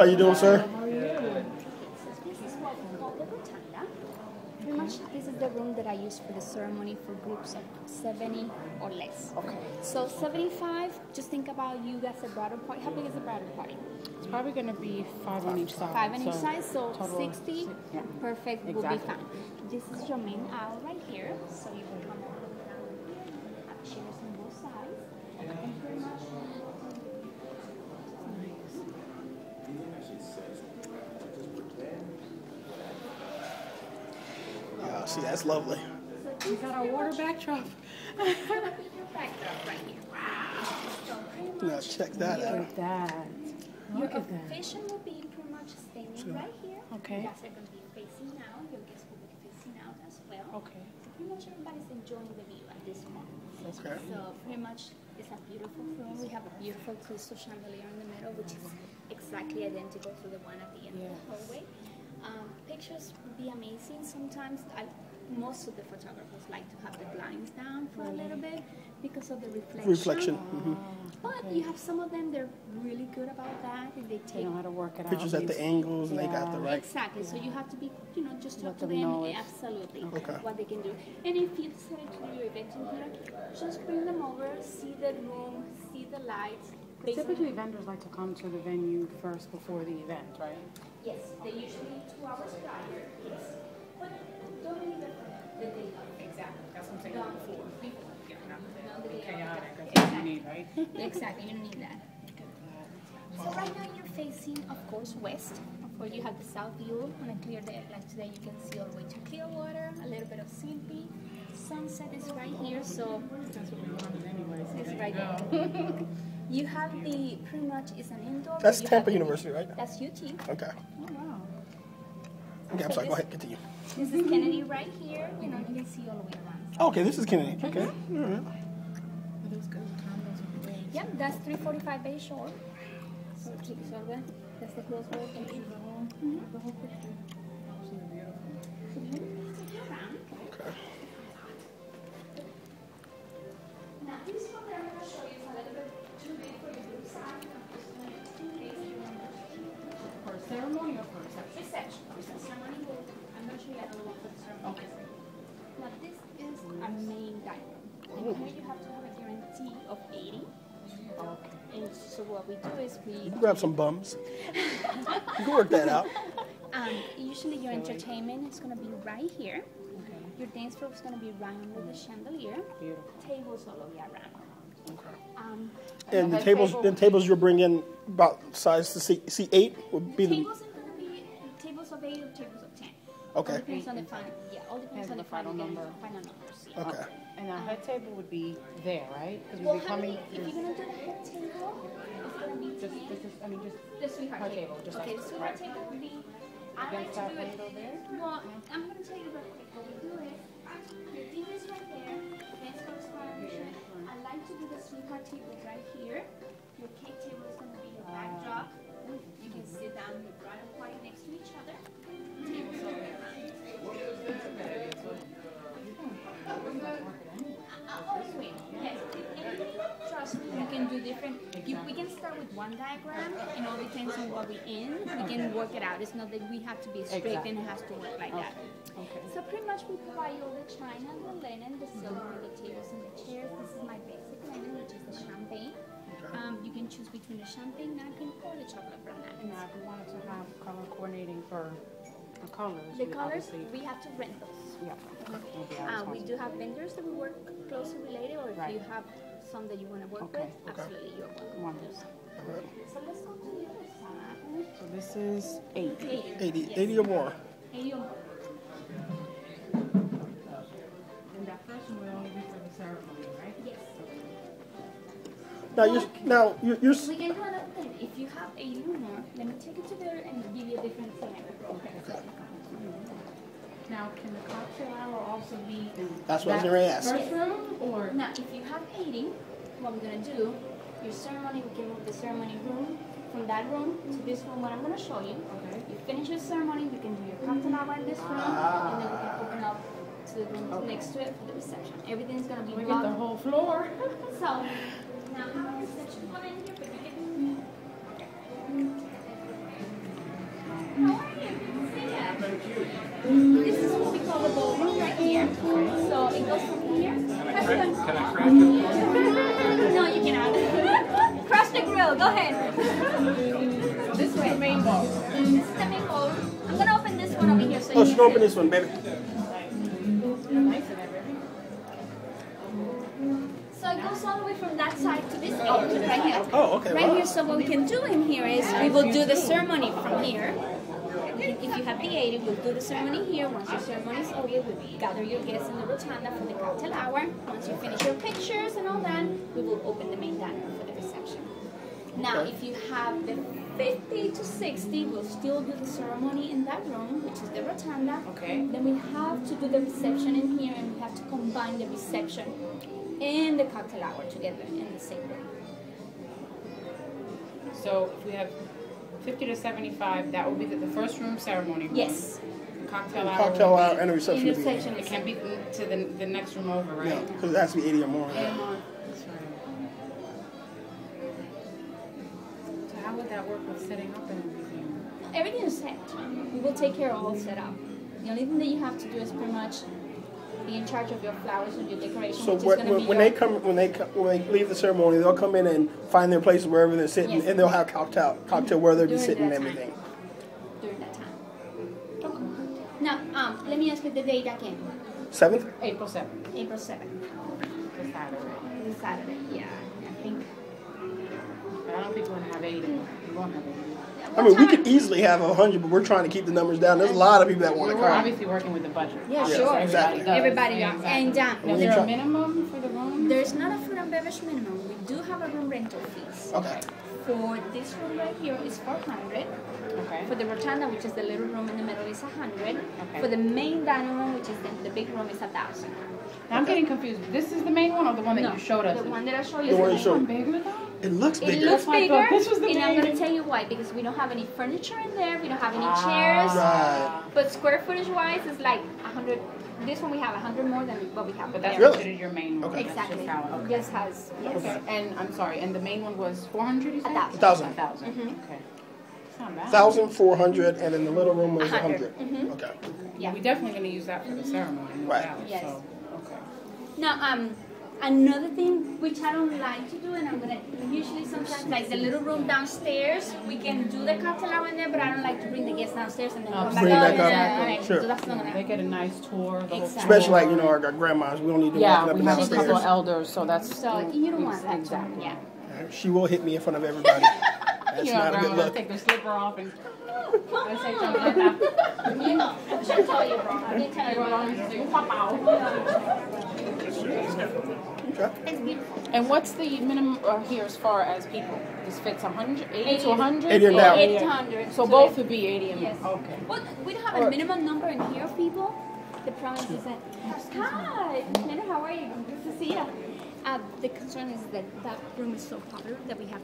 How you doing, sir? How are you? This is what we call the rotunda. Pretty much, this is the room that I use for the ceremony for groups of 70 or less. Okay. So 75, just think about you as a bridal party. How big is the bridal party? It's probably going to be 5 on each side. 5 on each side, so total 60, yeah. Perfect, Exactly. will be fine. This is your main aisle right here, so you can come over down here and have chairs on both sides. And pretty much, Yeah, see, that's lovely. We got our water backdrop. backdrop right here. Now check that out. Look at that. Your Look at that. official will be pretty much standing right here. Okay. You guys are going to be facing out. Your guests will be facing out as well. Okay. So pretty much everybody's enjoying the view at this point. Okay. So pretty much it's a beautiful room. We have a beautiful crystal chandelier in the middle, which is exactly identical to the one at the end of the hallway. Pictures would be amazing. Sometimes most of the photographers like to have the blinds down for a little bit because of the reflection. But you have some of them, they're really good about that. If they They take know how to work it out. Pictures at the angles, and they got the right. exactly. So you have to be, just talk to them them know it. absolutely Okay. what they can do. And if you decide to do your event in here, just bring them over, see the room, see the lights. Typically, vendors like to come to the venue first before the event, right? Yes, they usually 2 hours prior. Yes, but don't leave it the day of. Exactly. That's what I'm saying. Done Before. No, the day of. Chaotic. That's what you need, right? Exactly, you don't need that. So right now you're facing, of course, west. Of course, you have the south view on a clear day like today. You can see all the way to Clearwater, a little bit of Simpy. Sunset is right here, so That's what we wanted anyway. So it's there right you go. there. You have the, pretty much, it's an indoor. but That's you Tampa have the- University, right? That's UT. Okay. Oh, wow. Okay, I'm sorry. Go ahead. Continue. This is Kennedy right here. You can see all the way around. Okay, this is Kennedy. Okay. All right. Those good condos would be great. Yep, that's 345 Bay Shore. So keep it over. That's the close wall. The whole picture. Absolutely beautiful. Okay. Now this one that I'm going to show you is a little bit too big for your group size. For a ceremony or for a reception? Reception. Ceremony will, I'm going to show you another one for the ceremony. Okay. Now this is our main dining room. And here you have to have a guarantee of 80. Okay. And so what we do is we Grab some bums. You can work that out. usually your entertainment is going to be right here. Okay. Your dance floor is going to be right under the chandelier. Beautiful. Tables all the way around. And the head tables, table? the tables you'll bring in about size to see 8 would be the. Tables are going to be tables of 8 or tables of 10. Okay. All depends on the final. Yeah, all depends on the final number. Final numbers. Yeah. Okay. And our head table would be there, right? Because Well, we'd be how coming. many? If you're going to do the head table, it's going to be Just, 10. just The sweetheart her table. table, just Okay, like- the sweetheart right. table would be. I like Against to that do it. window there? Well, I'm going to tell you real quick. What we do is, your TV is right there. Dance floor is right. I like to do the sweetheart table right here. Your cake table is going to be your backdrop. You can sit down with bride and bride next to each other. Tables all the way around. Wait, yes. Trust me, you can do different. We can start with one diagram, and all depends on what we're in. We can work it out. It's not that we have to be strict and it has to work like that. Okay. So pretty much we provide you all the china, the linen, the silver, the tables, and the chairs. This is my basic linen, which is the champagne. You can choose between the champagne napkin or the chocolate brown napkin. Now, if we wanted to have color coordinating for the colors, The we colors, obviously- we have to rent those. Yeah. We do have vendors that we work closely related, or if Right. you have some that you want to work Okay. with, absolutely, you're welcome. Wonderful. So let's go to the other side. So this is 8. 80 or more. 80 or more. And that first one will only be for the ceremony, right? Yes. Now you're We can do another thing. If you have 80 or more, let me take it to there and give you a different scenario. Okay. Now, can the cocktail hour also be in That's what I was gonna ask. first room, or? Now, if you have 80, what we're going to do, your ceremony, we can move the ceremony room from that room to this room, what I'm going to show you. Okay. You finish your ceremony, you can do your cocktail hour in this room, and then we can open up to the room next to it for the reception. Everything's going to be We get the blocked. whole floor. So, now how the reception come in here, but you can... How are you? This is what we call the ballroom right here. So it goes from here. Can I crash it? No, you cannot. Crush the grill. Go ahead. This is the main ball. This is the main ballroom. I'm gonna open this one over here so Oh, you she's can gonna open see. this one, baby. So it goes all the way from that side to this end, right here. Oh, okay. Right Wow. here, so what we can do in here is we will do the ceremony from here. If you have the 80, we'll do the ceremony here. Once your ceremony is over, we gather your guests in the rotunda for the cocktail hour. Once you finish your pictures and all that, we will open the main dining room for the reception. Now, if you have the 50 to 60, we'll still do the ceremony in that room, which is the rotunda. Okay. Then we have to do the reception in here, and we have to combine the reception and the cocktail hour together in the same room. So if we have 50 to 75, that will be the first room ceremony room. Yes. Cocktail hour. Cocktail will be- hour and a reception. In will the be- section It can't be to the next room over, right? Yeah, because it has to be 80 or more. That's right. So how would that work with setting up and everything? Everything is set. We will take care of all set up. The only thing that you have to do is pretty much be in charge of your flowers and your decoration, So which is going to be when your... they leave the ceremony, they'll come in and find their place wherever they're sitting, Yes. and they'll have cocktail where they'll be During sitting and that time. everything. during that time. Now, let me ask you the date again. 7th? April 7th, April 7th. the Saturday. This Saturday. Yeah, I think. But I don't think we're going to have 80. We won't have 80. I mean, we could easily have 100, but we're trying to keep the numbers down. There's a lot of people that want to We're come. obviously working with the budget. Yeah, Yeah, sure. exactly. Everybody does. Exactly. And Is there a minimum for the room? there's not a food and beverage minimum. We do have a room rental fees. Okay. For this room right here is 400. Okay. For the rotunda, which is the little room in the middle, is 100. Okay. For the main dining room, which is the big room, is 1,000. Now I'm getting confused. This is the main one or the one that No, you showed us? the one that I showed you The is one the you main showed. one. Bigger though? It looks It bigger. looks That's why I bigger, thought this was the and I'm main. going to tell you why. Because we don't have any furniture in there, we don't have any Ah. chairs. Right. But square footage wise, it's like 100. This one we have 100 more than what we have. But that's there. Really? considered your main one. Okay. That's Exactly. just how, okay. This has, yes. Okay. And I'm sorry. And the main one was 400. You said? 1,000. 1,000. 1,000. Okay. It's not bad. 1,400, and then the little room was 100. 100. Okay. Yeah. We're definitely going to use that for the ceremony. No Right. doubt. Yes. So, okay. Now, another thing which I don't like to do, and I'm gonna usually sometimes like the little room downstairs, we can do the cocktail hour in there, but I don't like to bring the guests downstairs and then come back Bring it up. back up. and Sure. So that's not gonna They get a nice tour. The whole Exactly. Especially like, our grandmas. We don't need to Yeah, walk up we and have a downstairs. couple of elders, so that's. So you don't want that. Exactly. Yeah. She will hit me in front of everybody. That's You know, not a good grandma look. take the slipper off and let's say something like that. You know, I should tell you, bro. I didn't tell you, Okay. It's beautiful. And what's the minimum here as far as people? This fits 100, 80 to 100? 80 and down. 800. So both would be 80 and Yes. okay. Well, we don't have a minimum number in here, people. The problem is that. Hi, Nina, how are you? Good to see you. The concern is that that room is so popular that we have